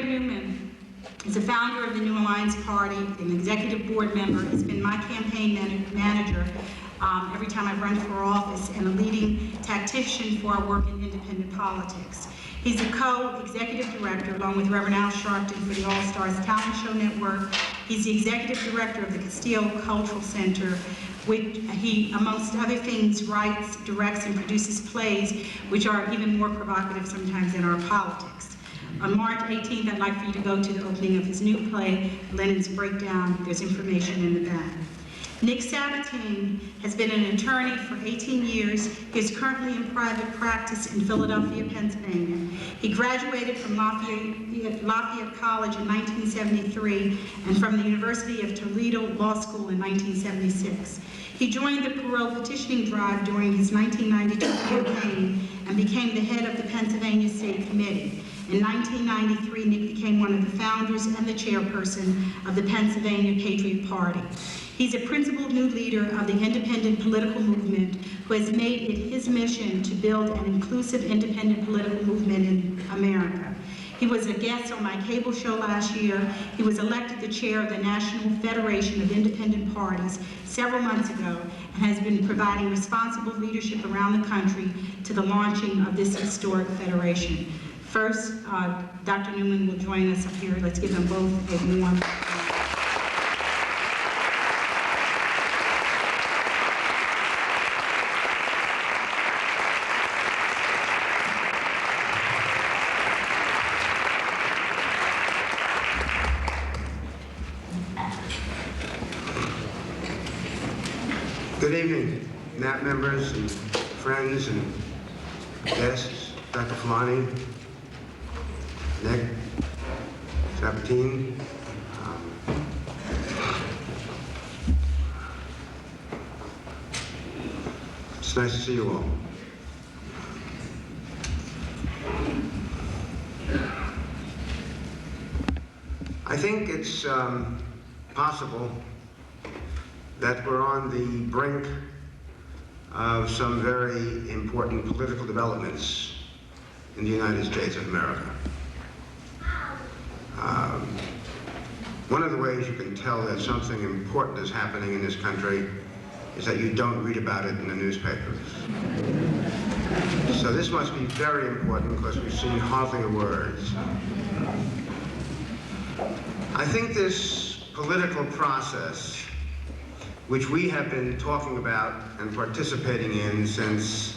Newman is a founder of the New Alliance Party, an executive board member, has been my campaign manager every time I've run for office, and a leading tactician for our work in independent politics. He's a co-executive director, along with Reverend Al Sharpton, for the All Stars Talent Show Network. He's the executive director of the Castillo Cultural Center, which he, amongst other things, writes, directs, and produces plays, which are even more provocative sometimes than our politics. On March 18th, I'd like for you to go to the opening of his new play, Lenin's Breakdown. There's information in the back. Nick Sabatine has been an attorney for 18 years. He is currently in private practice in Philadelphia, Pennsylvania. He graduated from Lafayette College in 1973 and from the University of Toledo Law School in 1976. He joined the parole petitioning drive during his 1992 campaign and became the head of the Pennsylvania State Committee. In 1993, Nick became one of the founders and the chairperson of the Pennsylvania Patriot Party. He's a principal new leader of the independent political movement who has made it his mission to build an inclusive independent political movement in America. He was a guest on my cable show last year. He was elected the chair of the National Federation of Independent Parties several months ago and has been providing responsible leadership around the country to the launching of this historic federation. First, Dr. Newman will join us up here. Let's give them both a warm Good evening, NAP members and friends and guests, Dr. Fulani, Nick, Sabatine. It's nice to see you all. I think it's possible that we're on the brink of some very important political developments in the United States of America. One of the ways you can tell that something important is happening in this country is that you don't read about it in the newspapers. So this must be very important because we've seen hardly a word. I think this political process, which we have been talking about and participating in since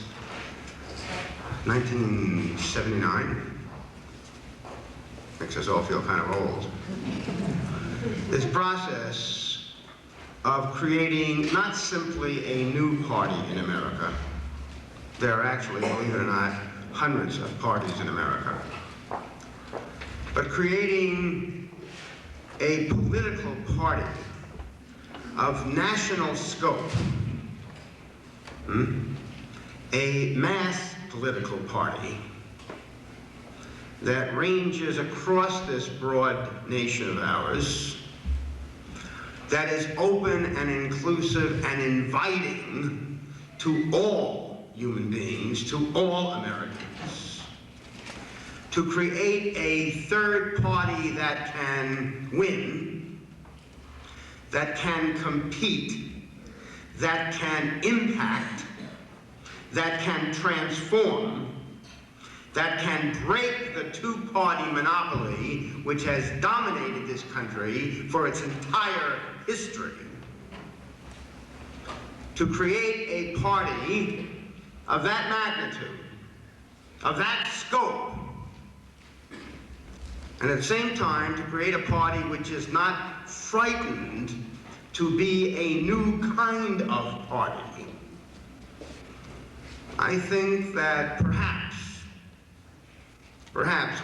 1979. Makes us all feel kind of old. This process of creating not simply a new party in America. There are actually, believe it or not, hundreds of parties in America. But creating a political party of national scope, a mass political party that ranges across this broad nation of ours, that is open and inclusive and inviting to all human beings, to all Americans, to create a third party that can win, that can compete, that can impact, that can transform, that can break the two-party monopoly which has dominated this country for its entire history. To create a party of that magnitude, of that scope, and at the same time to create a party which is not frightened to be a new kind of party. I think that perhaps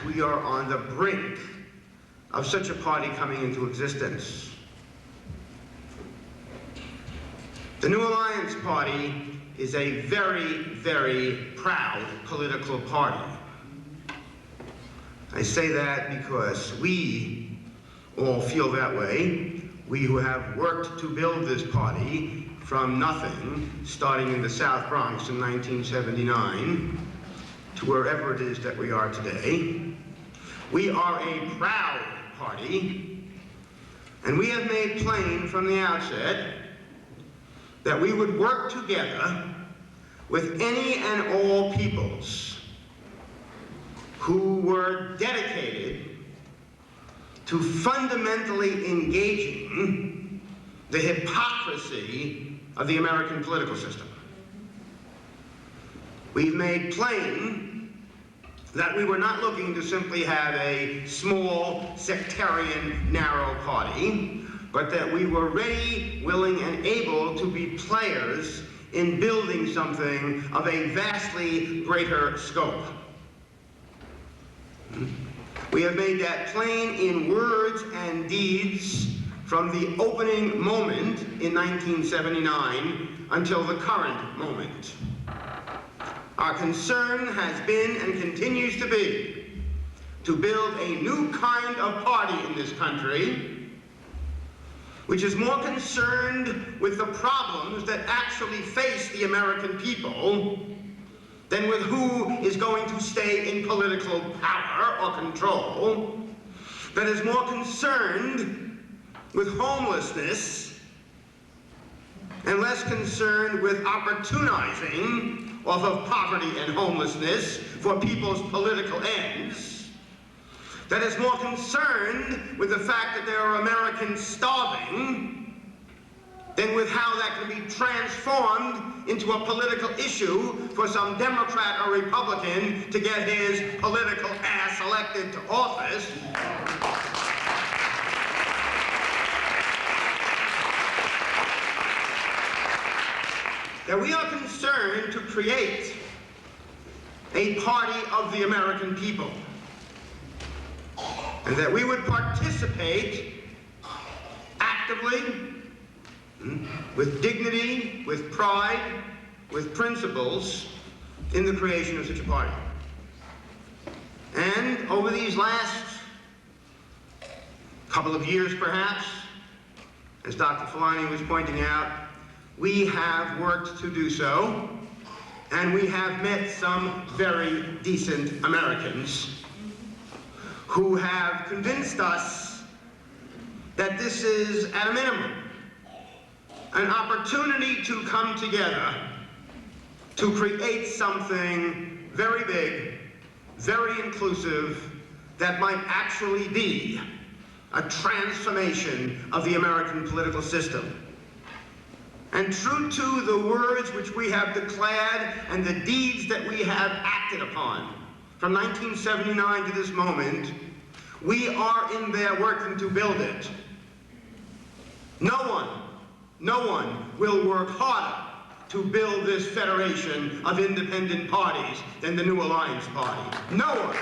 we are on the brink of such a party coming into existence. The New Alliance Party is a very, very proud political party. I say that because we all feel that way. We who have worked to build this party from nothing, starting in the South Bronx in 1979, to wherever it is that we are today. We are a proud party, and we have made plain from the outset that we would work together with any and all peoples who were dedicated to fundamentally engaging the hypocrisy of the American political system. We've made plain that we were not looking to simply have a small, sectarian, narrow party, but that we were ready, willing, and able to be players in building something of a vastly greater scope. We have made that plain in words and deeds from the opening moment in 1979 until the current moment. Our concern has been and continues to be to build a new kind of party in this country which is more concerned with the problems that actually face the American people than with who is going to stay in political power or control, that is more concerned with homelessness and less concerned with opportunizing off of poverty and homelessness for people's political ends, that is more concerned with the fact that there are Americans starving than with how that can be transformed into a political issue for some Democrat or Republican to get his political ass elected to office. That we are concerned to create a party of the American people, and that we would participate actively, with dignity, with pride, with principles, in the creation of such a party. And over these last couple of years, perhaps, as Dr. Fulani was pointing out, we have worked to do so, and we have met some very decent Americans who have convinced us that this is, at a minimum, an opportunity to come together to create something very big, very inclusive, that might actually be a transformation of the American political system. And true to the words which we have declared and the deeds that we have acted upon from 1979 to this moment, we are in there working to build it. No one will work harder to build this federation of independent parties than the New Alliance Party. No one.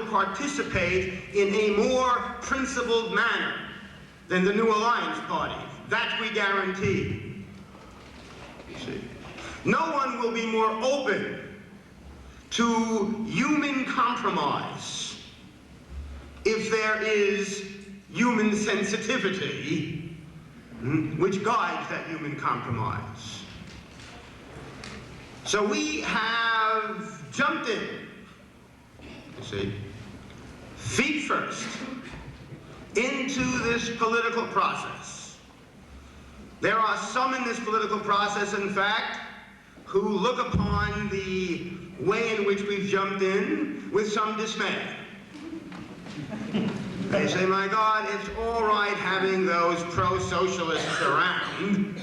Participate in a more principled manner than the New Alliance Party. That we guarantee. You see. No one will be more open to human compromise if there is human sensitivity which guides that human compromise. So we have jumped in, you see, feet first, into this political process. There are some in this political process, in fact, who look upon the way in which we've jumped in with some dismay. They say, my God, it's all right having those pro-socialists around,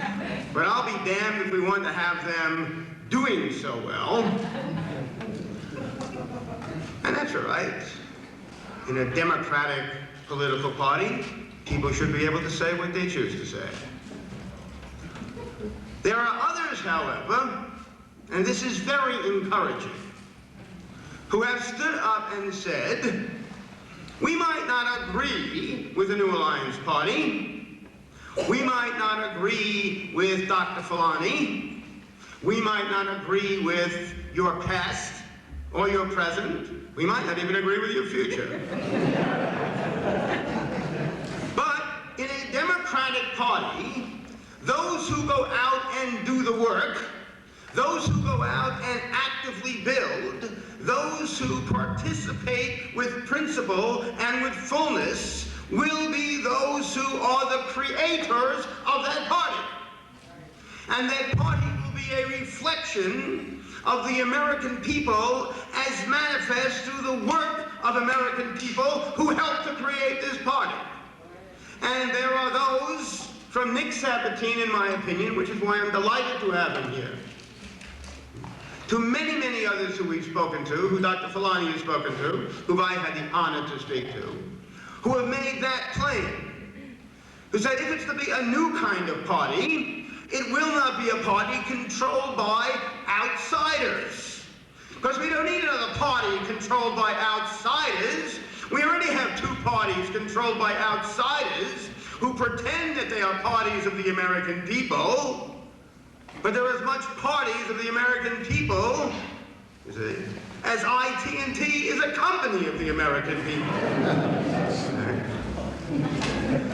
but I'll be damned if we want to have them doing so well. And that's all right. In a democratic political party, people should be able to say what they choose to say. There are others, however, and this is very encouraging, who have stood up and said, we might not agree with the New Alliance Party, we might not agree with Dr. Fulani, we might not agree with your past or your present, we might not even agree with your future. But Party, those who go out and do the work, those who go out and actively build, those who participate with principle and with fullness, will be those who are the creators of that party. And that party will be a reflection of the American people as manifest through the work of American people who helped to create this party. And there are those from Nick Sabatine, in my opinion, which is why I'm delighted to have him here, to many, many others who we've spoken to, who Dr. Fulani has spoken to, who I had the honor to speak to, who have made that claim, who said if it's to be a new kind of party, it will not be a party controlled by outsiders. Because we don't need another party controlled by outsiders. We already have two parties controlled by outsiders who pretend that they are parties of the American people, but they're as much parties of the American people, you see, as IT&T is a company of the American people.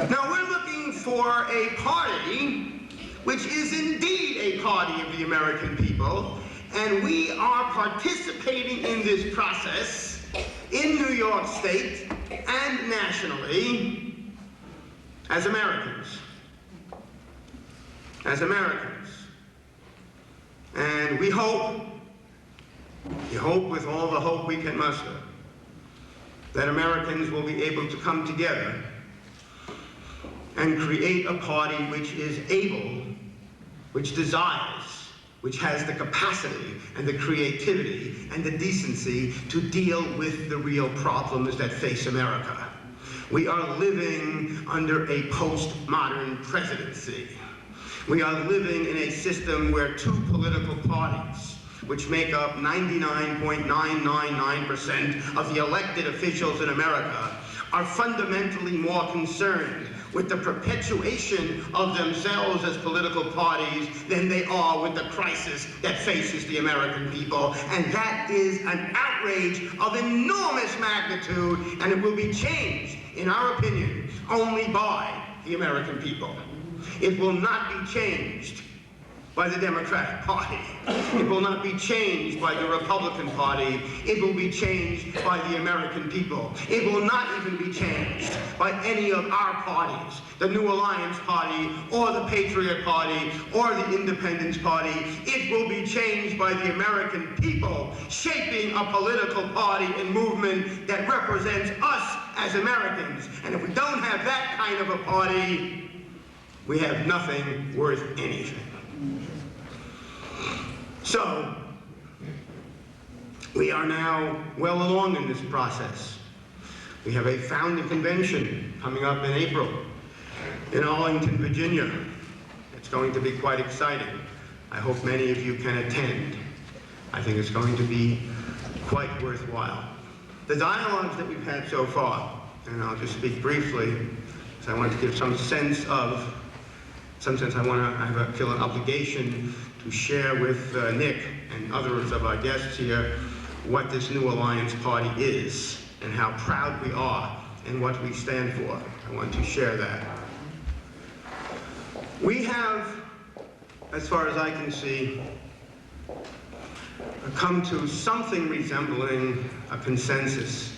Now we're looking for a party which is indeed a party of the American people, and we are participating in this process in New York State and nationally as Americans. As Americans. And we hope with all the hope we can muster, that Americans will be able to come together and create a party which is able, which desires, which has the capacity and the creativity and the decency to deal with the real problems that face America. We are living under a postmodern presidency. We are living in a system where two political parties, which make up 99.999% of the elected officials in America, are fundamentally more concerned with the perpetuation of themselves as political parties than they are with the crisis that faces the American people. And that is an outrage of enormous magnitude, and it will be changed, in our opinion, only by the American people. It will not be changed by the Democratic Party. It will not be changed by the Republican Party. It will be changed by the American people. It will not even be changed by any of our parties, the New Alliance Party, or the Patriot Party, or the Independence Party. It will be changed by the American people, shaping a political party and movement that represents us as Americans. And if we don't have that kind of a party, we have nothing worth anything. So, we are now well along in this process. We have a founding convention coming up in April in Arlington, Virginia. It's going to be quite exciting. I hope many of you can attend. I think it's going to be quite worthwhile. The dialogues that we've had so far, and I'll just speak briefly, because I want to give some sense of, I feel an obligation to share with Nick and others of our guests here what this New Alliance Party is and how proud we are and what we stand for. I want to share that. We have, as far as I can see, come to something resembling a consensus.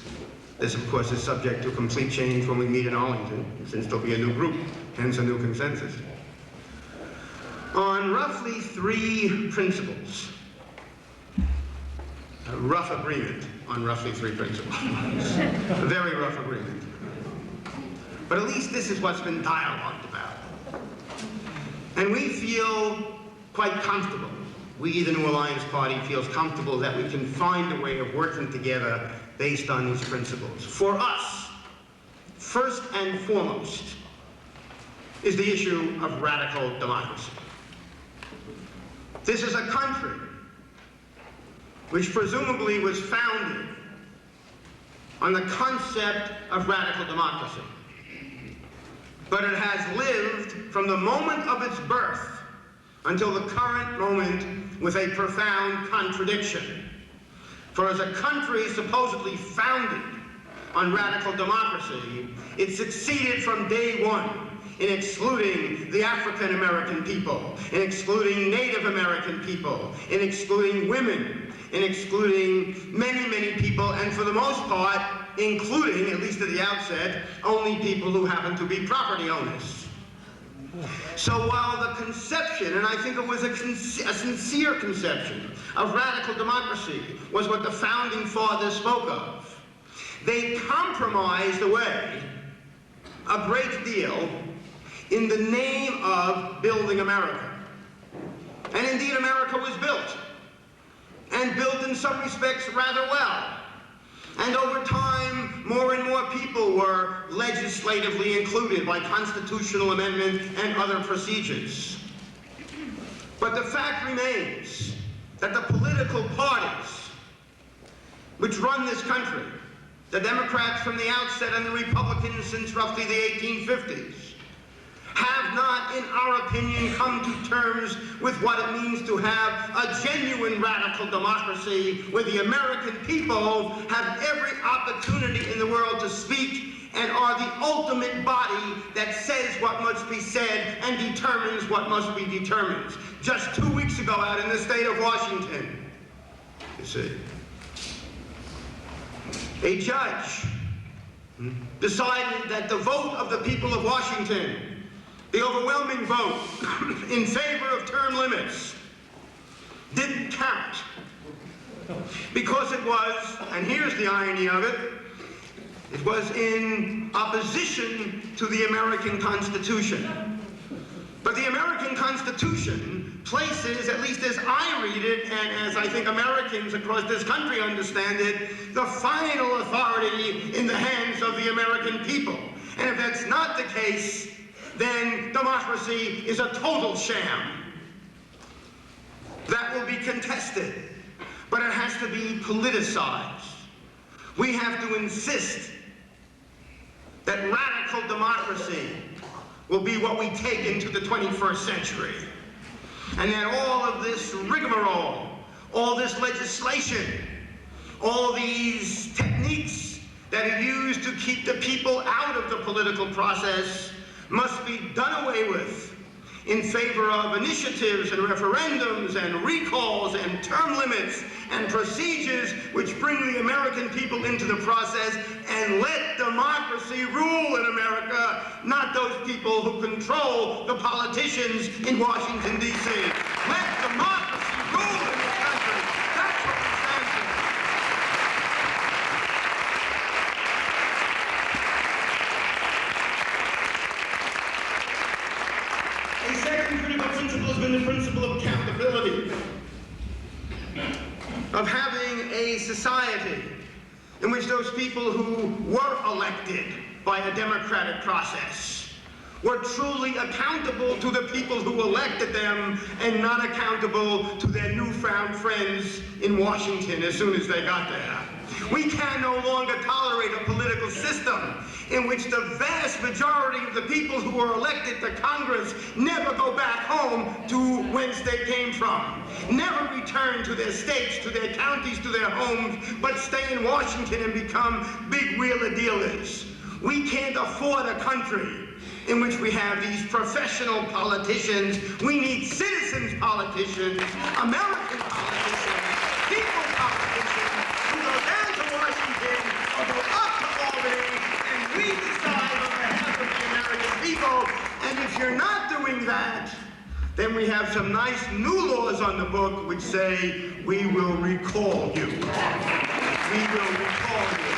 This, of course, is subject to complete change when we meet in Arlington, since there'll be a new group, hence a new consensus, on roughly 3 principles. A rough agreement on roughly 3 principles. A very rough agreement. But at least this is what's been dialogued about. And we feel quite comfortable. We, the New Alliance Party, feels comfortable that we can find a way of working together based on these principles. For us, first and foremost, is the issue of radical democracy. This is a country which presumably was founded on the concept of radical democracy. But it has lived from the moment of its birth until the current moment with a profound contradiction. For as a country supposedly founded on radical democracy, it succeeded from day one in excluding the African American people, in excluding Native American people, in excluding women, in excluding many, many people, and for the most part, including, at least at the outset, only people who happen to be property owners. So while the conception, and I think it was a sincere conception, of radical democracy was what the founding fathers spoke of, they compromised away a great deal in the name of building America. And indeed, America was built, and built in some respects rather well. And over time, more and more people were legislatively included by constitutional amendment and other procedures. But the fact remains that the political parties which run this country, the Democrats from the outset and the Republicans since roughly the 1850s, have not, in our opinion, come to terms with what it means to have a genuine radical democracy where the American people have every opportunity in the world to speak and are the ultimate body that says what must be said and determines what must be determined. Just 2 weeks ago out in the state of Washington, you see, a judge decided that the vote of the people of Washington, the overwhelming vote in favor of term limits, didn't count because it was, and here's the irony of it, it was in opposition to the American Constitution. But the American Constitution places, at least as I read it, and as I think Americans across this country understand it, the final authority in the hands of the American people. And if that's not the case, then democracy is a total sham. That will be contested, but it has to be politicized. We have to insist that radical democracy will be what we take into the 21st century. And that all of this rigmarole, all this legislation, all these techniques that are used to keep the people out of the political process must be done away with in favor of initiatives and referendums and recalls and term limits and procedures which bring the American people into the process and let democracy rule in America, not those people who control the politicians in Washington, D.C. Let democracy rule in this country. That's what we stand for. A second critical principle has been the principle of accountability, of having a society in which those people who were elected by a democratic process were truly accountable to the people who elected them and not accountable to their newfound friends in Washington as soon as they got there. We can no longer tolerate a political system in which the vast majority of the people who are elected to Congress never go back home to whence they came from, never return to their states, to their counties, to their homes, but stay in Washington and become big wheeler dealers. We can't afford a country in which we have these professional politicians. We need citizens politicians, American politicians, people politicians, who go down to Washington or go up to Albany, and we decide on behalf of the American people. And if you're not doing that, then we have some nice new laws on the book which say, we will recall you. We will recall you.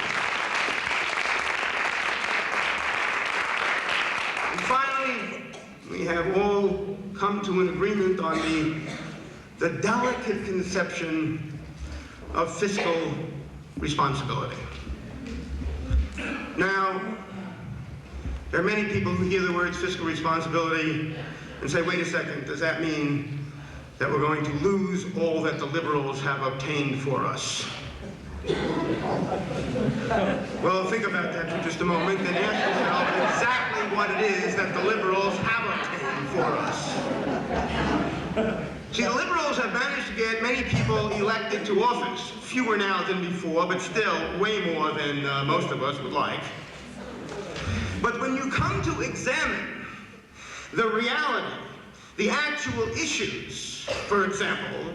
And finally, we have all come to an agreement on the delicate conception of fiscal responsibility. Now, there are many people who hear the words fiscal responsibility and say, wait a second, does that mean that we're going to lose all that the liberals have obtained for us? Well, think about that for just a moment and ask yourself exactly what it is that the liberals have obtained for us. See, the liberals have managed to get many people elected to office, fewer now than before, but still way more than most of us would like. But when you come to examine the reality, the actual issues, for example,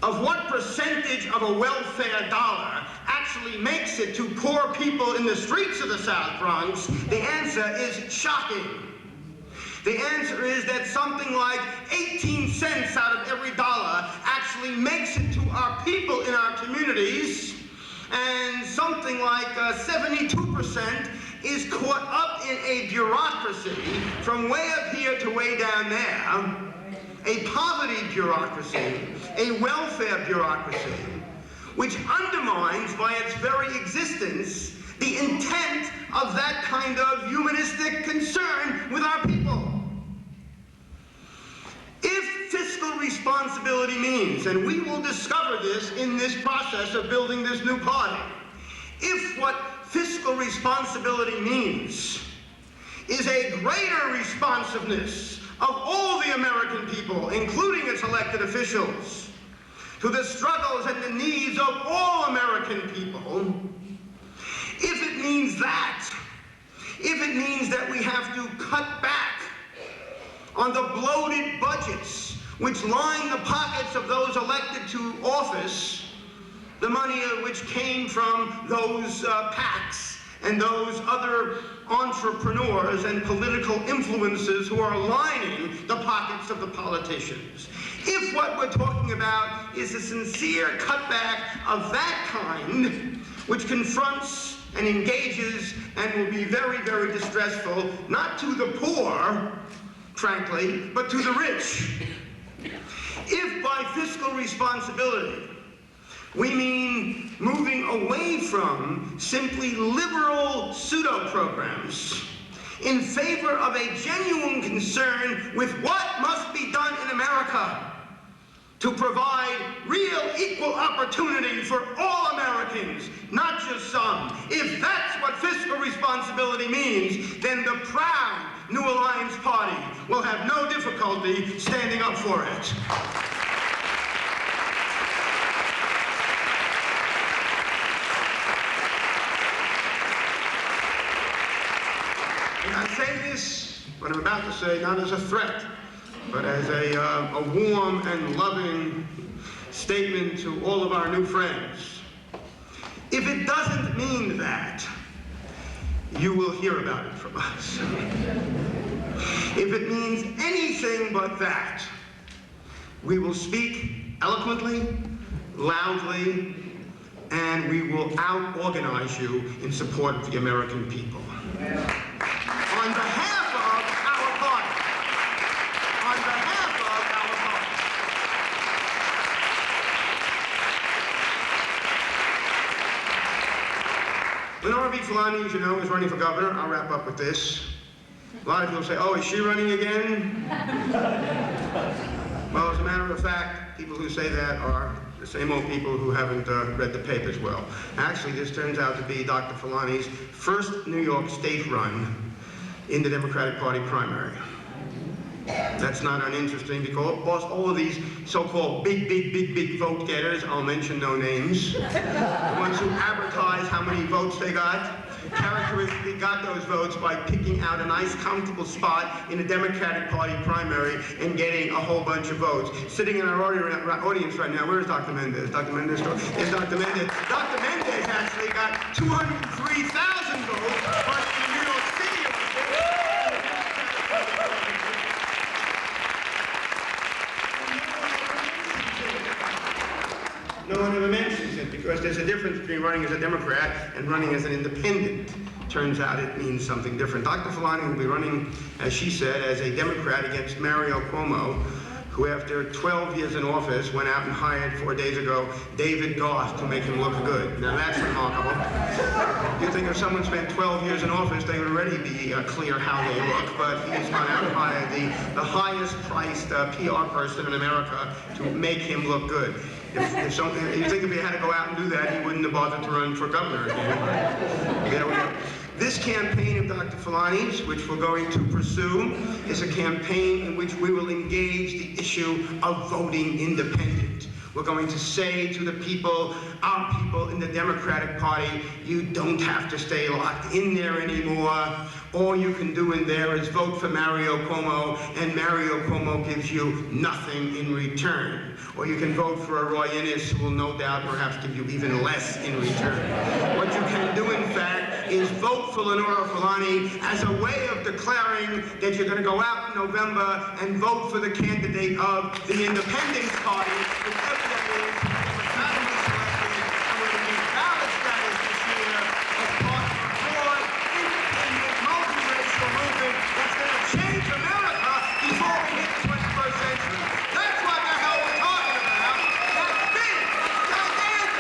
of what percentage of a welfare dollar actually makes it to poor people in the streets of the South Bronx, the answer is shocking. The answer is that something like 18 cents out of every dollar actually makes it to our people in our communities, and something like 72% is caught up in a bureaucracy from way up here to way down there, a poverty bureaucracy, a welfare bureaucracy, which undermines by its very existence the intent of that kind of humanistic concern with our people. If fiscal responsibility means, and we will discover this in this process of building this new party, if what fiscal responsibility means is a greater responsiveness of all the American people, including its elected officials, to the struggles and the needs of all American people, if it means that, if it means that we have to cut back on the bloated budgets which line the pockets of those elected to office, the money of which came from those PACs and those other entrepreneurs and political influences who are lining the pockets of the politicians. If what we're talking about is a sincere cutback of that kind, which confronts and engages and will be very, very distressful, not to the poor, frankly, but to the rich. If by fiscal responsibility we mean moving away from simply liberal pseudo-programs in favor of a genuine concern with what must be done in America to provide real equal opportunity for all Americans, not just some. If that's what fiscal responsibility means, then the proud New Alliance Party will have no difficulty standing up for it. And I say this, what I'm about to say, not as a threat, but as a warm and loving statement to all of our new friends. If it doesn't mean that, you will hear about it from us. If it means anything but that, we will speak eloquently, loudly, and we will out-organize you in support of the American people. On behalf of our party. On behalf of our party. Lenora B. Fulani, as you know, is running for governor. I'll wrap up with this. A lot of people say, oh, is she running again? Well, as a matter of fact, people who say that are the same old people who haven't read the papers well. Actually, this turns out to be Dr. Fulani's first New York State run in the Democratic Party primary. That's not uninteresting because all of these so-called big vote getters, I'll mention no names, the ones who advertise how many votes they got, characteristically got those votes by picking out a nice comfortable spot in a Democratic Party primary and getting a whole bunch of votes. Sitting in our audience right now, where is Dr. Mendez? Dr. Mendez? Is Dr. Mendez? Dr. Mendez actually got 203,000 votes, but in New York City, no one ever mentions it because there's a difference between running as a Democrat and running as an independent. Turns out it means something different. Dr. Fulani will be running, as she said, as a Democrat against Mario Cuomo, who after 12 years in office went out and hired 4 days ago David Goff to make him look good. Now that's remarkable. You'd think if someone spent 12 years in office, they would already be clear how they look, but he's gone out and hired the highest priced PR person in America to make him look good. If you think if he had to go out and do that, he wouldn't have bothered to run for governor again. There we go. This campaign of Dr. Fulani's, which we're going to pursue, is a campaign in which we will engage the issue of voting independent. We're going to say to the people, our people in the Democratic Party, you don't have to stay locked in there anymore. all you can do in there is vote for Mario Cuomo, and Mario Cuomo gives you nothing in return. Or you can vote for a Roy Innis, who will no doubt perhaps give you even less in return. What you can do, in fact, is vote for Lenora Fulani as a way of declaring that you're going to go out in November and vote for the candidate of the Independence Party, whoever that is, democratically selected, and we're going to use ballot status this year as part of a broad, independent, multiracial movement that's going to change America before we hit the 21st century. That's what the hell we're talking about. That's big, gigantic.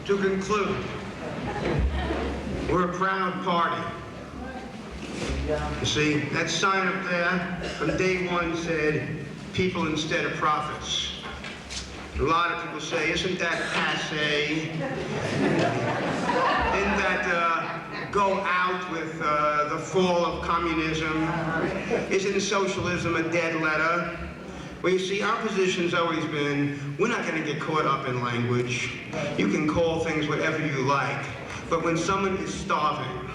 To conclude, we're a proud party. You see, that sign up there from day one said, people instead of profits. A lot of people say, isn't that passe? Didn't that go out with the fall of communism? Isn't socialism a dead letter? Well, you see, our position's always been, we're not going to get caught up in language. You can call things whatever you like, but when someone is starving,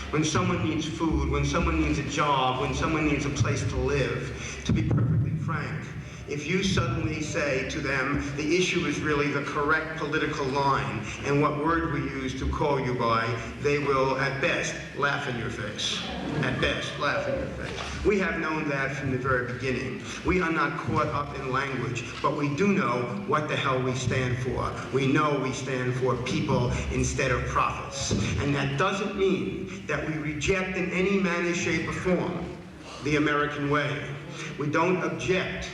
when someone needs food, when someone needs a job, when someone needs a place to live, to be perfectly frank, if you suddenly say to them, the issue is really the correct political line, and what word we use to call you by, they will, at best, laugh in your face. At best, laugh in your face. We have known that from the very beginning. We are not caught up in language, but we do know what the hell we stand for. We know we stand for people instead of profits. And that doesn't mean that we reject in any manner, shape, or form the American way. We don't object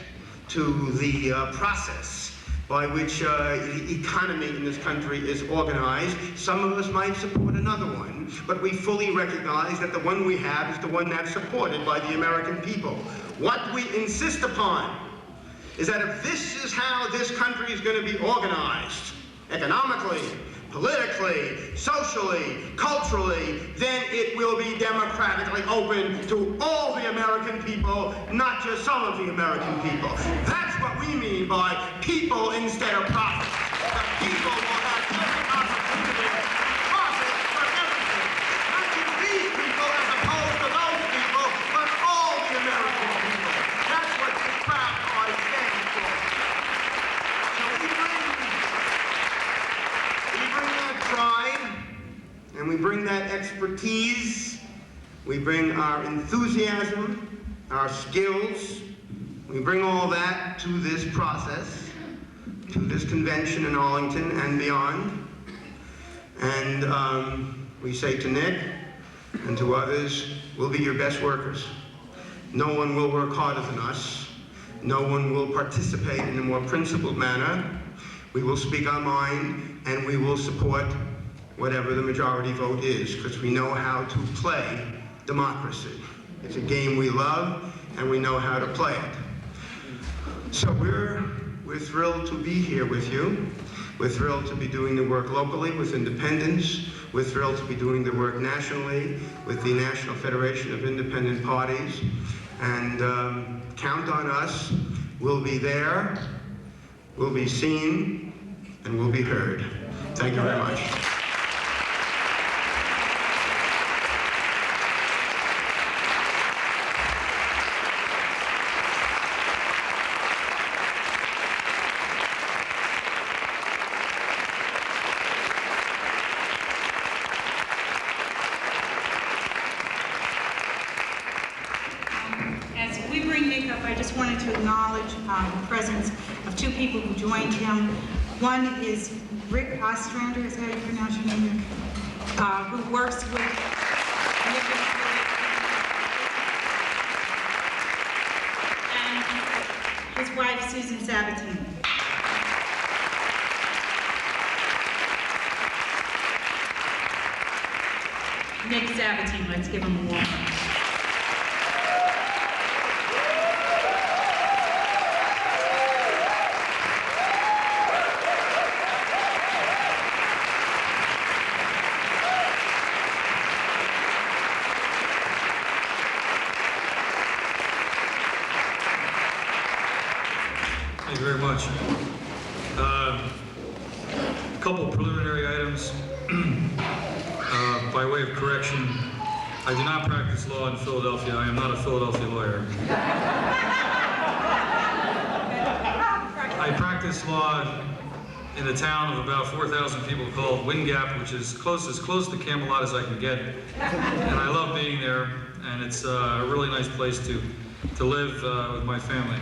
to the process by which the economy in this country is organized. Some of us might support another one, but we fully recognize that the one we have is the one that's supported by the American people. What we insist upon is that if this is how this country is going to be organized, economically, politically, socially, culturally, then it will be democratically open to all the American people, not just some of the American people. That's what we mean by people instead of profit. The people will have every opportunity to profit from everything. Not just these people as opposed to those people, but all the American people. That's what this proud party stands for. So we bring that pride, and we bring that expertise, we bring our enthusiasm, our skills, we bring all that to this process, to this convention in Arlington and beyond. And we say to Nick and to others, we'll be your best workers. No one will work harder than us. No one will participate in a more principled manner. We will speak our mind, and we will support whatever the majority vote is, because we know how to play democracy. It's a game we love, and we know how to play it. So we're thrilled to be here with you. We're thrilled to be doing the work locally with independents. We're thrilled to be doing the work nationally with the National Federation of Independent Parties. And count on us. We'll be there, we'll be seen, and we'll be heard. Thank you very much. As we bring Nick up, I just wanted to acknowledge the presence of two people who joined him. One is Rick Ostrander, is that how you pronounce your name, Rick? Who works with Nick and his wife, Susan Sabatini. Nick Sabatini, let's give him a warm welcome. Thank you very much. A couple preliminary items. By way of correction, I do not practice law in Philadelphia. I am not a Philadelphia lawyer. I practice law in a town of about 4,000 people called Wind Gap, which is as close to Camelot as I can get. And I love being there, and it's a really nice place to live with my family.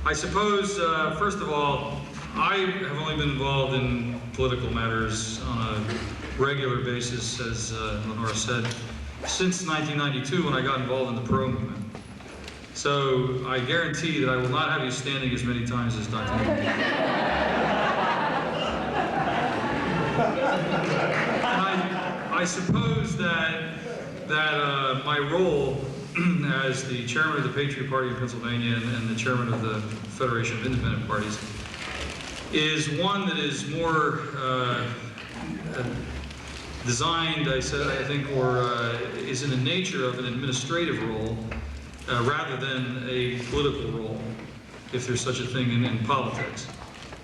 I suppose, first of all, I have only been involved in political matters on a regular basis, as Lenora said, since 1992 when I got involved in the Pro movement. So I guarantee that I will not have you standing as many times as Dr. Newman. I suppose that my role as the chairman of the Patriot Party in Pennsylvania and the chairman of the Federation of Independent Parties is one that is more designed, I think, or is in the nature of an administrative role rather than a political role, if there's such a thing in politics.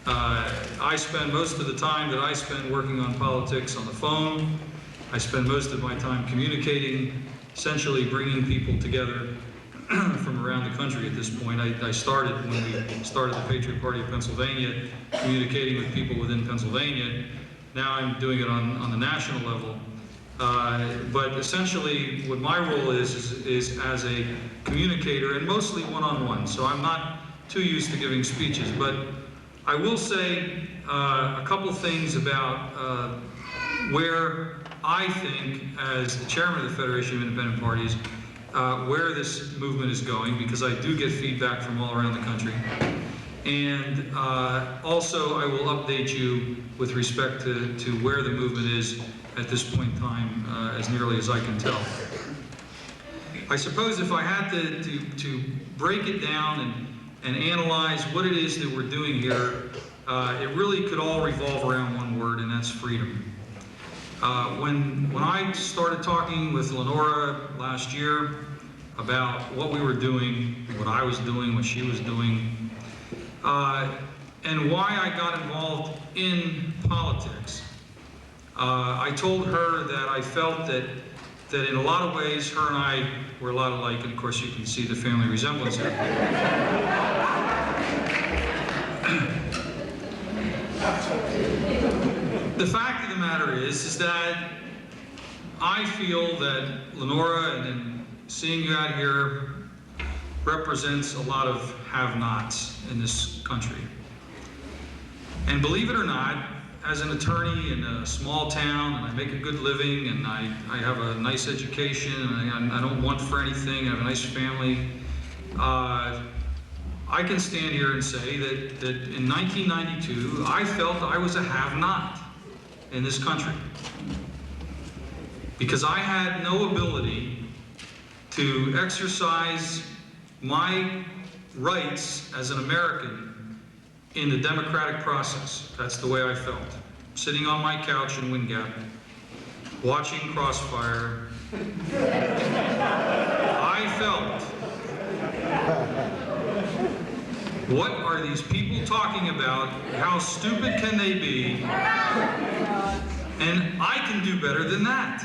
I spend most of the time that I spend working on politics on the phone. I spend most of my time communicating, essentially bringing people together from around the country at this point. I started when we started the Patriot Party of Pennsylvania, communicating with people within Pennsylvania. Now I'm doing it on the national level. But essentially what my role is as a communicator, and mostly one-on-one. So I'm not too used to giving speeches, but I will say a couple things about where I think, as the chairman of the Federation of Independent Parties, where this movement is going, because I do get feedback from all around the country. And also I will update you with respect to where the movement is at this point in time, as nearly as I can tell. I suppose if I had to break it down and analyze what it is that we're doing here, it really could all revolve around one word, and that's freedom. When I started talking with Lenora last year about what we were doing, what I was doing, what she was doing, and why I got involved in politics, I told her that I felt that in a lot of ways, her and I were a lot alike, and of course you can see the family resemblance here. The fact of the matter is that I feel that Lenora, and seeing you out here, represents a lot of have-nots in this country. And believe it or not, as an attorney in a small town, and I make a good living, and I have a nice education, and I don't want for anything, I have a nice family, I can stand here and say that in 1992, I felt I was a have-not in this country. Because I had no ability to exercise my rights as an American in the democratic process. That's the way I felt. Sitting on my couch in Wind Gap, watching Crossfire, I felt, what are these people talking about? How stupid can they be? And I can do better than that.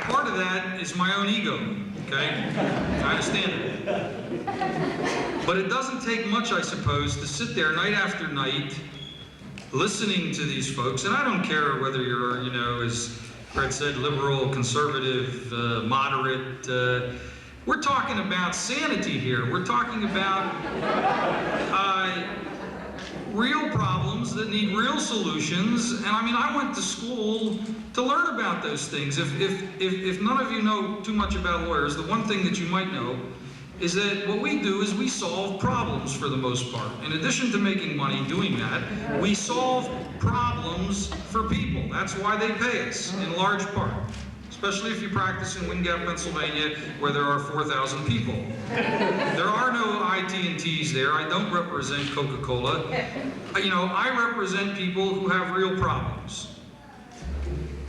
Part of that is my own ego, okay? I understand it. But it doesn't take much, I suppose, to sit there night after night listening to these folks, and I don't care whether you're, as Fred said, liberal, conservative, moderate. We're talking about sanity here. We're talking about real problems that need real solutions. And I mean, I went to school to learn about those things. If none of you know too much about lawyers, the one thing that you might know is that what we do is we solve problems for the most part. In addition to making money doing that, we solve problems for people. That's why they pay us, in large part. especially if you practice in Wind Gap, Pennsylvania, where there are 4,000 people. There are no IT&Ts there. I don't represent Coca-Cola. You know, I represent people who have real problems.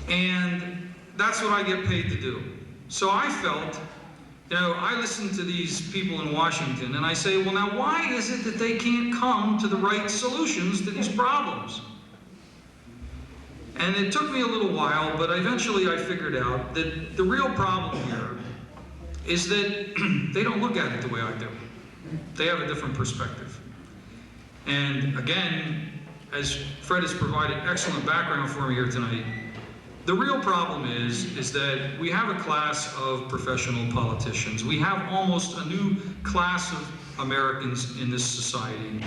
And that's what I get paid to do. So I felt, you know, I listen to these people in Washington and I say, well, now why is it that they can't come to the right solutions to these problems? And it took me a little while, but eventually I figured out that the real problem here is that they don't look at it the way I do. They have a different perspective. And again, as Fred has provided excellent background for me here tonight, the real problem is that we have a class of professional politicians. We have almost a new class of Americans in this society,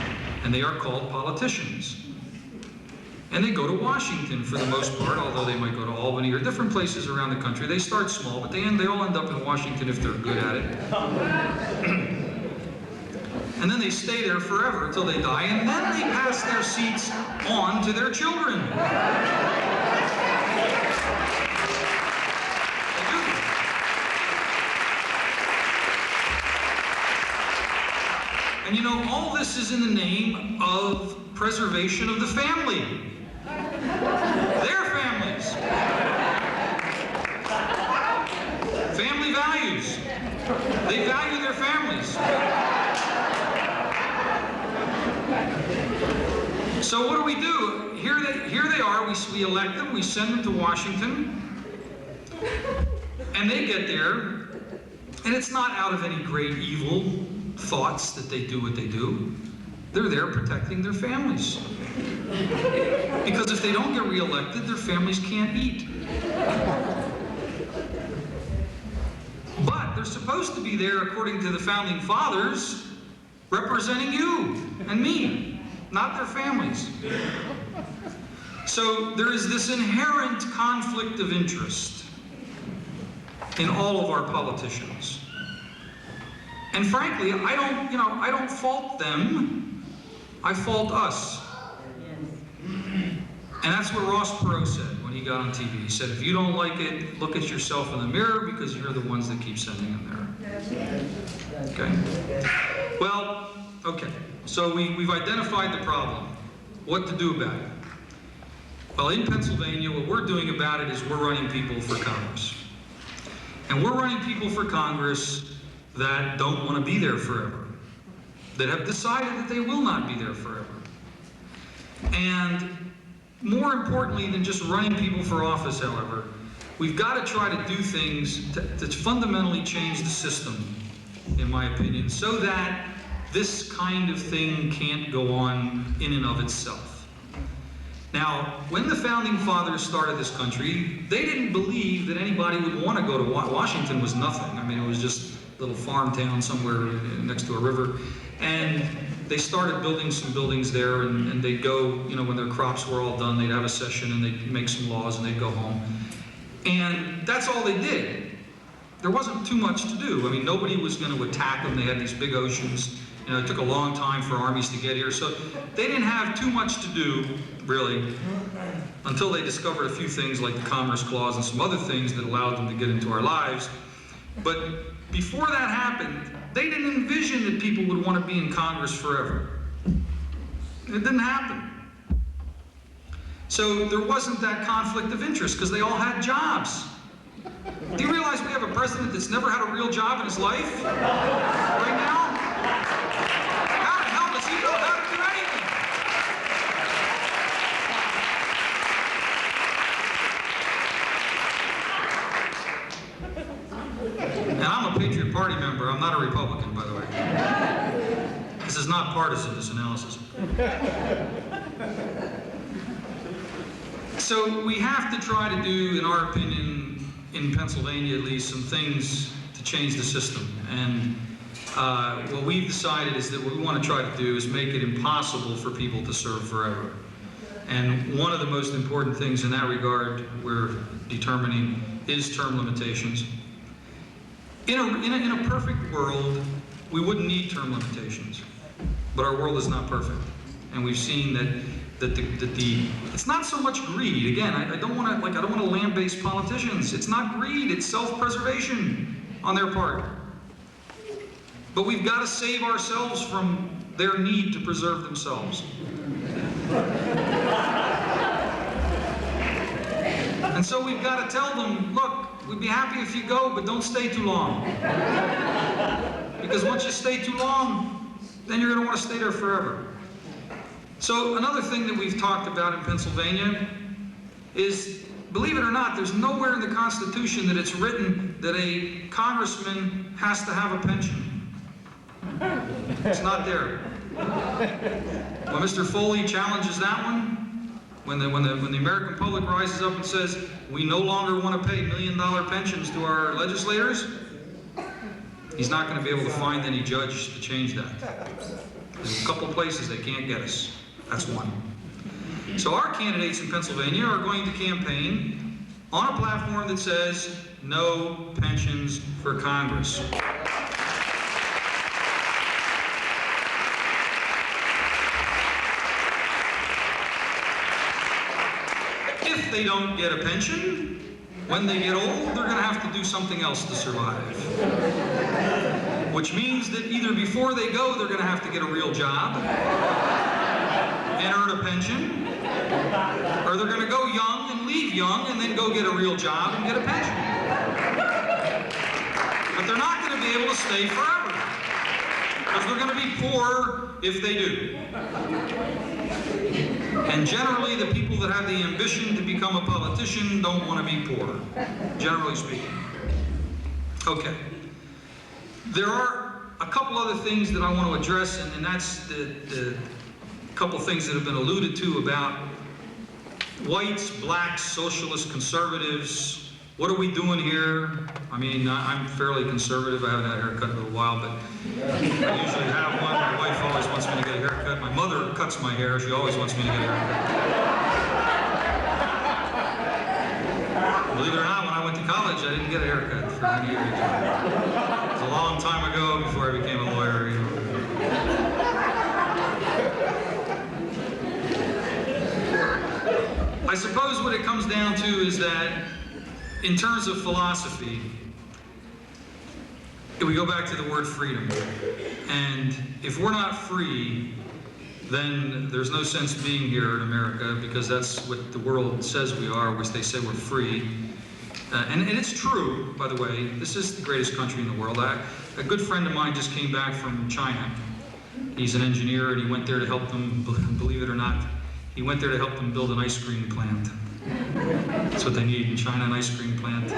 and they are called politicians. And they go to Washington for the most part, although they might go to Albany or different places around the country. They start small, but they all end up in Washington if they're good at it. And then they stay there forever until they die, and then they pass their seats on to their children. And you know, all this is in the name of preservation of the family. Their families. Family values. They value their families. So what do? Here they are, we elect them, we send them to Washington, and they get there, and it's not out of any great evil thoughts that they do what they do. They're there protecting their families. Because if they don't get reelected, their families can't eat. But they're supposed to be there, according to the Founding Fathers, representing you and me, not their families. So there is this inherent conflict of interest in all of our politicians. And frankly, I don't fault them, I fault us. And that's what Ross Perot said when he got on TV. He said, if you don't like it, look at yourself in the mirror because you're the ones that keep sending them there. Okay? Well, okay. So we've identified the problem. What to do about it? Well, in Pennsylvania, what we're doing about it is we're running people for Congress. And we're running people for Congress that don't want to be there forever, that have decided that they will not be there forever. And more importantly than just running people for office, however, we've got to try to do things to fundamentally change the system, in my opinion, so that this kind of thing can't go on in and of itself. Now, when the Founding Fathers started this country, they didn't believe that anybody would want to go to Washington. Was nothing. I mean, it was just a little farm town somewhere next to a river. And they started building some buildings there, and they'd go, you know, when their crops were all done, they'd have a session and they'd make some laws and they'd go home. And that's all they did. There wasn't too much to do. I mean, nobody was going to attack them. They had these big oceans. You know, it took a long time for armies to get here. So they didn't have too much to do, really, until they discovered a few things like the Commerce Clause and some other things that allowed them to get into our lives. But before that happened, they didn't envision that people would want to be in Congress forever. It didn't happen. So there wasn't that conflict of interest because they all had jobs. Do you realize we have a president that's never had a real job in his life right now? How the hell does he know how to do anything? And I'm a Patriot Party member. I'm not a Republican, by the way. This is not partisan, this analysis. So we have to try to do, in our opinion, in Pennsylvania at least, some things to change the system. And what we've decided is that what we want to try to do is make it impossible for people to serve forever. And one of the most important things in that regard we're determining is term limitations. In a perfect world, we wouldn't need term limitations, but our world is not perfect. and we've seen that it's not so much greed. Again, I don't want to lambaste politicians. It's not greed, it's self-preservation on their part. But we've got to save ourselves from their need to preserve themselves. And so we've got to tell them, look, we'd be happy if you go, but don't stay too long. Because once you stay too long, then you're going to want to stay there forever. So another thing that we've talked about in Pennsylvania is, believe it or not, there's nowhere in the Constitution that it's written that a congressman has to have a pension. It's not there. When Mr. Foley challenges that one, when the American public rises up and says, we no longer want to pay $1 million pensions to our legislators, he's not going to be able to find any judge to change that. There's a couple places they can't get us. That's one. So our candidates in Pennsylvania are going to campaign on a platform that says, no pensions for Congress. If they don't get a pension, when they get old, they're going to have to do something else to survive. Which means that either before they go, they're going to have to get a real job and earn a pension, or they're going to go young and leave young and then go get a real job and get a pension. But they're not going to be able to stay forever, because they're going to be poor if they do. And generally, the people that have the ambition to become a politician don't want to be poor, generally speaking. Okay. There are a couple other things that I want to address, and that's the couple things that have been alluded to about whites, blacks, socialists, conservatives. What are we doing here? I mean, I'm fairly conservative. I haven't had a haircut in a little while, but I usually have one. My wife always wants me to get a haircut. My mother cuts my hair. She always wants me to get a haircut. Believe it or not, when I went to college, I didn't get a haircut for many years. It was a long time ago before I became a lawyer. You know. I suppose what it comes down to is that in terms of philosophy, if we go back to the word freedom, and if we're not free, then there's no sense being here in America, because that's what the world says we are, which they say we're free. And it's true, by the way. This is the greatest country in the world. A good friend of mine just came back from China. He's an engineer, and he went there to help them, believe it or not, he went there to help them build an ice cream plant. That's what they need in China, an ice cream plant.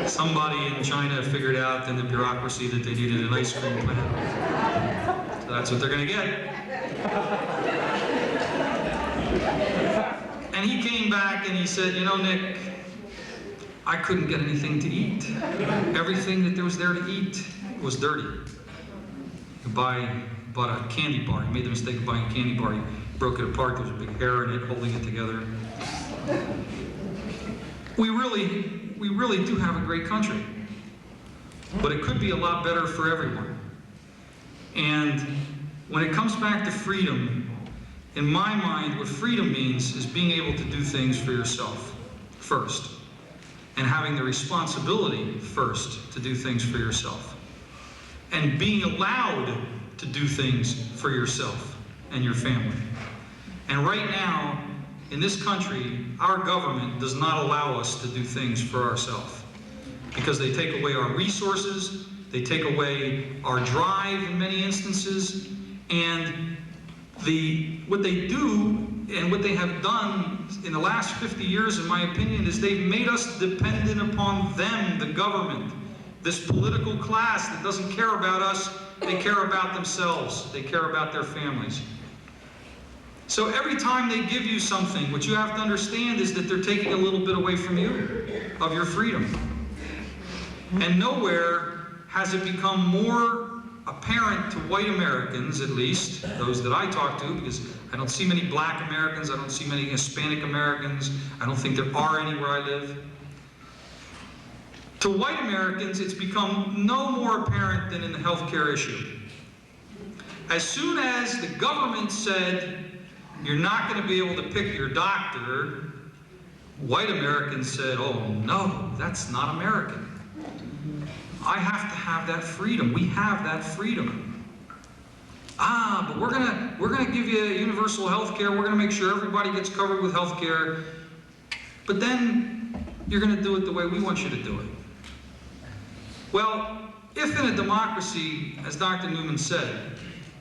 Somebody in China figured out in the bureaucracy that they needed an ice cream plant. So that's what they're going to get. And he came back and he said, you know, Nick, I couldn't get anything to eat. Everything that there was there to eat was dirty. You bought a candy bar. He made the mistake of buying a candy bar. He broke it apart. There was a big hair in it holding it together. We really do have a great country. But it could be a lot better for everyone. And when it comes back to freedom, in my mind, what freedom means is being able to do things for yourself first, and having the responsibility first to do things for yourself, and being allowed to do things for yourself and your family. And right now, in this country, our government does not allow us to do things for ourselves, because they take away our resources, they take away our drive in many instances, and what they do and what they have done in the last 50 years, in my opinion, is they've made us dependent upon them, the government, this political class that doesn't care about us. They care about themselves. They care about their families. So every time they give you something, what you have to understand is that they're taking a little bit away from you, of your freedom. And nowhere has it become more apparent to white Americans, at least, those that I talk to, because I don't see many black Americans, I don't see many Hispanic Americans, I don't think there are any where I live. To white Americans, it's become no more apparent than in the healthcare issue. As soon as the government said, you're not going to be able to pick your doctor, white Americans said, oh no, that's not American. I have to have that freedom. We have that freedom. But we're gonna give you universal health care. We're gonna make sure everybody gets covered with health care. But then you're gonna do it the way we want you to do it. Well, if in a democracy, as Dr. Newman said,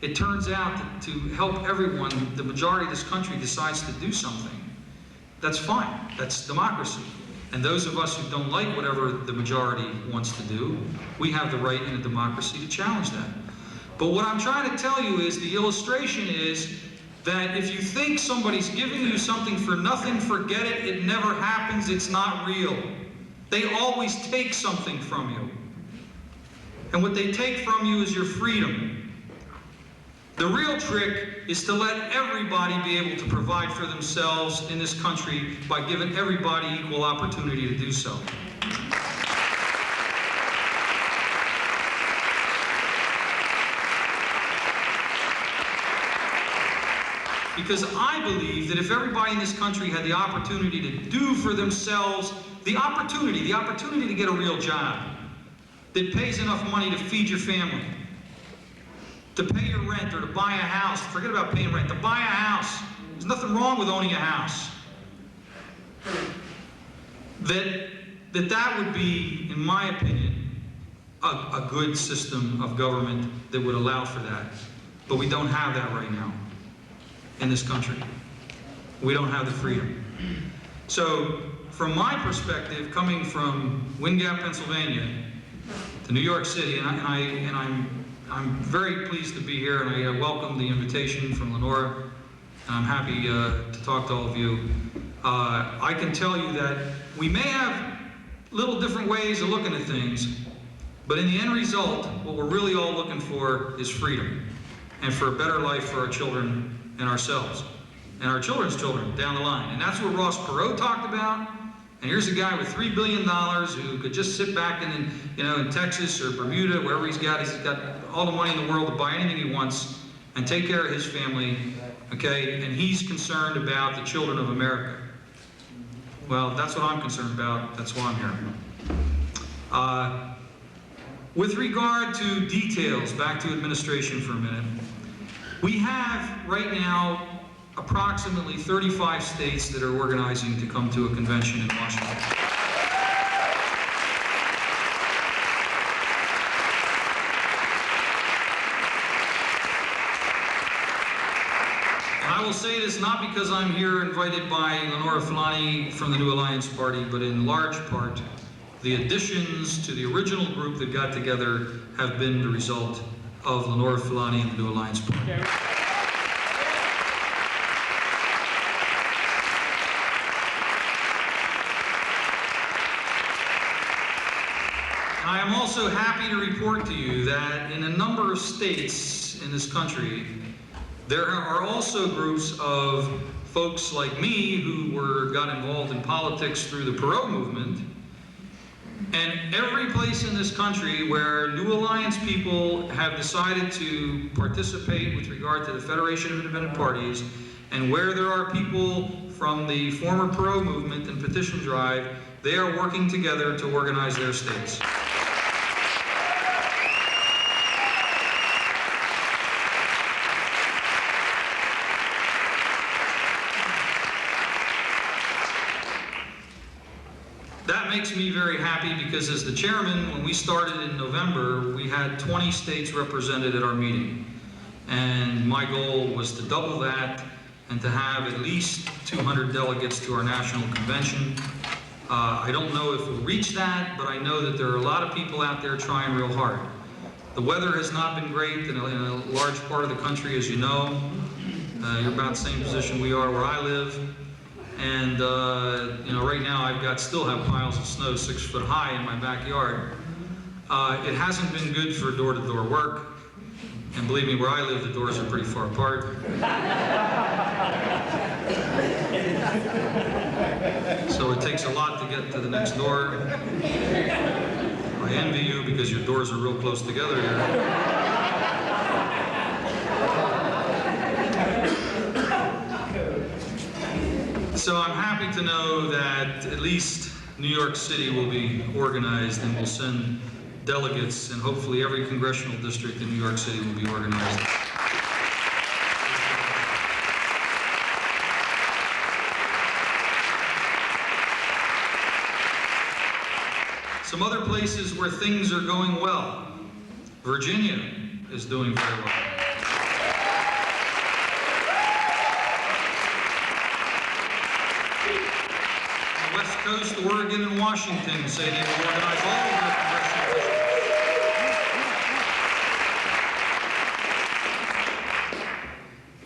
it turns out that to help everyone, the majority of this country decides to do something, that's fine. That's democracy. And those of us who don't like whatever the majority wants to do, we have the right in a democracy to challenge that. But what I'm trying to tell you is, the illustration is that if you think somebody's giving you something for nothing, forget it. It never happens. It's not real. They always take something from you. And what they take from you is your freedom. The real trick is to let everybody be able to provide for themselves in this country by giving everybody equal opportunity to do so. Because I believe that if everybody in this country had the opportunity to do for themselves, the opportunity to get a real job that pays enough money to feed your family, to pay your rent, or to buy a house. Forget about paying rent, to buy a house. There's nothing wrong with owning a house. That would be, in my opinion, a good system of government that would allow for that. But we don't have that right now in this country. We don't have the freedom. So, from my perspective, coming from Wind Gap, Pennsylvania, to New York City, and I'm very pleased to be here, and I welcome the invitation from Lenora, and I'm happy to talk to all of you. I can tell you that we may have little different ways of looking at things, but in the end result, what we're really all looking for is freedom, and for a better life for our children and ourselves, and our children's children down the line. And that's what Ross Perot talked about. And here's a guy with $3 billion who could just sit back in Texas or Bermuda, wherever he's got all the money in the world to buy anything he wants and take care of his family, okay? And he's concerned about the children of America. Well, that's what I'm concerned about. That's why I'm here. With regard to details, back to administration for a minute. We have right now approximately 35 states that are organizing to come to a convention in Washington. And I will say this not because I'm here invited by Lenora Fulani from the New Alliance Party, but in large part, the additions to the original group that got together have been the result of Lenora Fulani and the New Alliance Party. I am also happy to report to you that in a number of states in this country, there are also groups of folks like me who got involved in politics through the Perot movement. And every place in this country where New Alliance people have decided to participate with regard to the Federation of Independent Parties, and where there are people from the former Perot movement and Petition Drive, they are working together to organize their states. That makes me very happy because as the chairman, when we started in November, we had 20 states represented at our meeting. And my goal was to double that and to have at least 200 delegates to our national convention. I don't know if we'll reach that, but I know that there are a lot of people out there trying real hard. The weather has not been great in a large part of the country, as you know. You're about the same position we are where I live. And right now still have piles of snow 6 foot high in my backyard. It hasn't been good for door-to-door work. And believe me, where I live, the doors are pretty far apart. So it takes a lot to get to the next door. I envy you because your doors are real close together here. So I'm happy to know that at least New York City will be organized and will send delegates, and hopefully every congressional district in New York City will be organized. Some other places where things are going well. Virginia is doing very well. The West Coast, Oregon, and Washington say they will organize all of their congressional districts.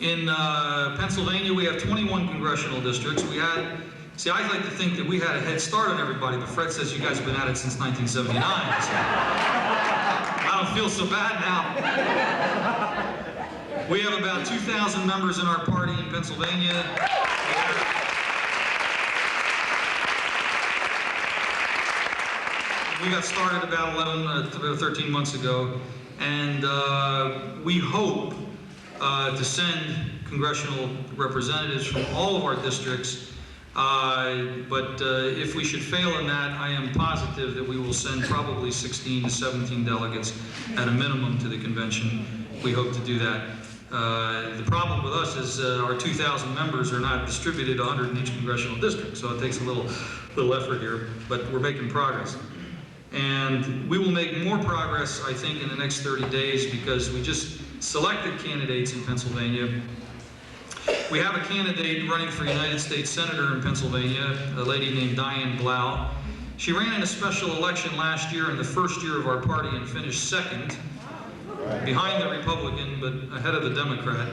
In Pennsylvania, we have 21 congressional districts. See, I like to think that we had a head start on everybody, but Fred says you guys have been at it since 1979. So I don't feel so bad now. We have about 2,000 members in our party in Pennsylvania. We got started about 13 months ago, and we hope to send congressional representatives from all of our districts. But if we should fail in that, I am positive that we will send probably 16 to 17 delegates at a minimum to the convention. We hope to do that. The problem with us is our 2,000 members are not distributed 100 in each congressional district, so it takes a little effort here, but we're making progress. And we will make more progress, I think, in the next 30 days because we just selected candidates in Pennsylvania. We have a candidate running for United States Senator in Pennsylvania, a lady named Diane Blau. She ran in a special election last year in the first year of our party and finished second, behind the Republican, but ahead of the Democrat.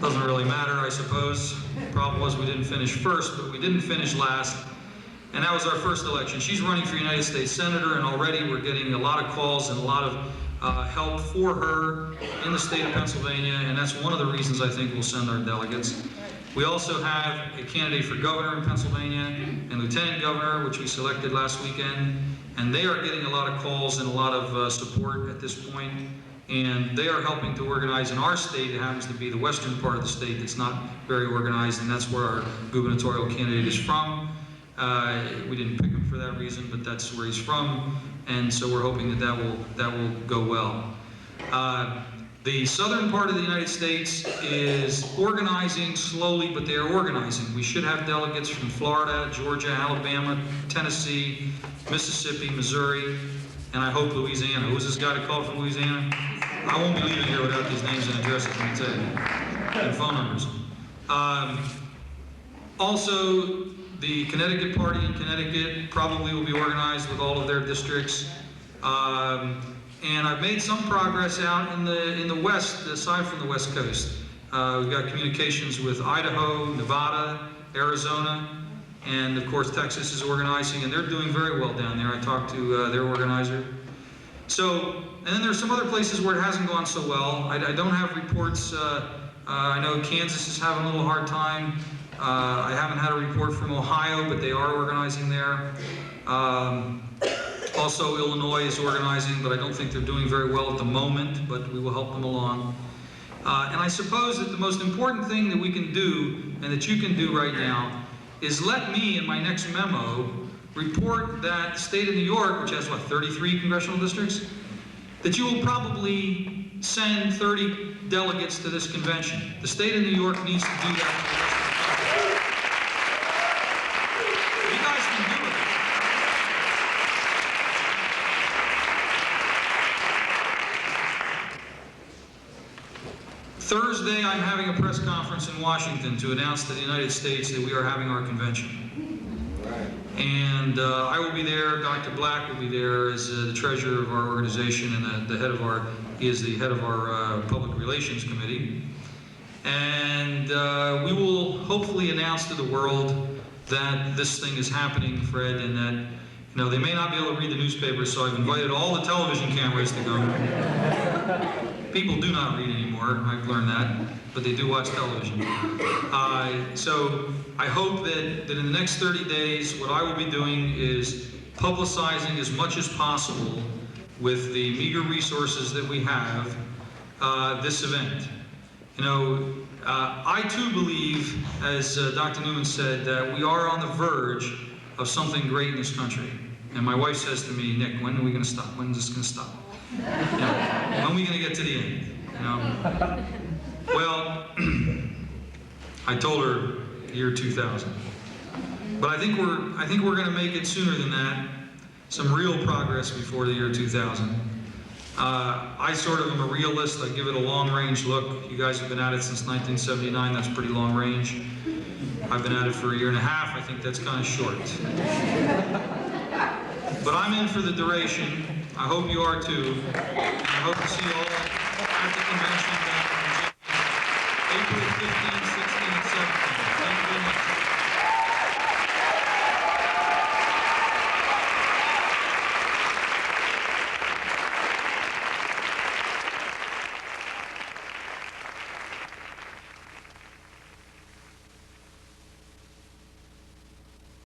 Doesn't really matter, I suppose. The problem was we didn't finish first, but we didn't finish last. And that was our first election. She's running for United States Senator, and already we're getting a lot of calls and a lot of help for her in the state of Pennsylvania, and that's one of the reasons I think we'll send our delegates. We also have a candidate for governor in Pennsylvania and lieutenant governor, which we selected last weekend, and they are getting a lot of calls and a lot of support at this point, and they are helping to organize in our state. It happens to be the western part of the state that's not very organized, and that's where our gubernatorial candidate is from. We didn't pick him for that reason, but that's where he's from, and so we're hoping that will go well. The southern part of the United States is organizing slowly, but they are organizing. We should have delegates from Florida, Georgia, Alabama, Tennessee, Mississippi, Missouri, and I hope Louisiana. Who's this guy that called from Louisiana? I won't be leaving here without these names and addresses, let me tell you, and phone numbers. Also, the Connecticut party in Connecticut probably will be organized with all of their districts. And I've made some progress out in the west, aside from the West Coast. We've got communications with Idaho, Nevada, Arizona, and of course Texas is organizing, and they're doing very well down there. I talked to their organizer. So, and then there's some other places where it hasn't gone so well. I don't have reports. I know Kansas is having a little hard time. I haven't had a report from Ohio, but they are organizing there. Also, Illinois is organizing, but I don't think they're doing very well at the moment, but we will help them along. And I suppose that the most important thing that we can do, and that you can do right now, is let me, in my next memo, report that the state of New York, which has, what, 33 congressional districts, that you will probably send 30 delegates to this convention. The state of New York needs to do that for the rest of the country. You guys can do it. Thursday, I'm having a press conference in Washington to announce to the United States that we are having our convention. And I will be there. Dr. Black will be there as the treasurer of our organization and the head of he is the head of our public relations committee. And we will hopefully announce to the world that this thing is happening, Fred, and that, they may not be able to read the newspapers, so I've invited all the television cameras to go. People do not read anymore, I've learned that, but they do watch television. So I hope that in the next 30 days, what I will be doing is publicizing as much as possible with the meager resources that we have, this event. You know, I too believe, as Dr. Newman said, that we are on the verge of something great in this country. And my wife says to me, Nick, when are we going to stop? When is this going to stop? You know, when are we going to get to the end? You know? Well, I told her year 2000. But I think we're going to make it sooner than that. Some real progress before the year 2000. I sort of am a realist. I give it a long-range look. You guys have been at it since 1979. That's pretty long range. I've been at it for a year and a half. I think that's kind of short. But I'm in for the duration. I hope you are too. And I hope to see you all at the convention down in April 15th.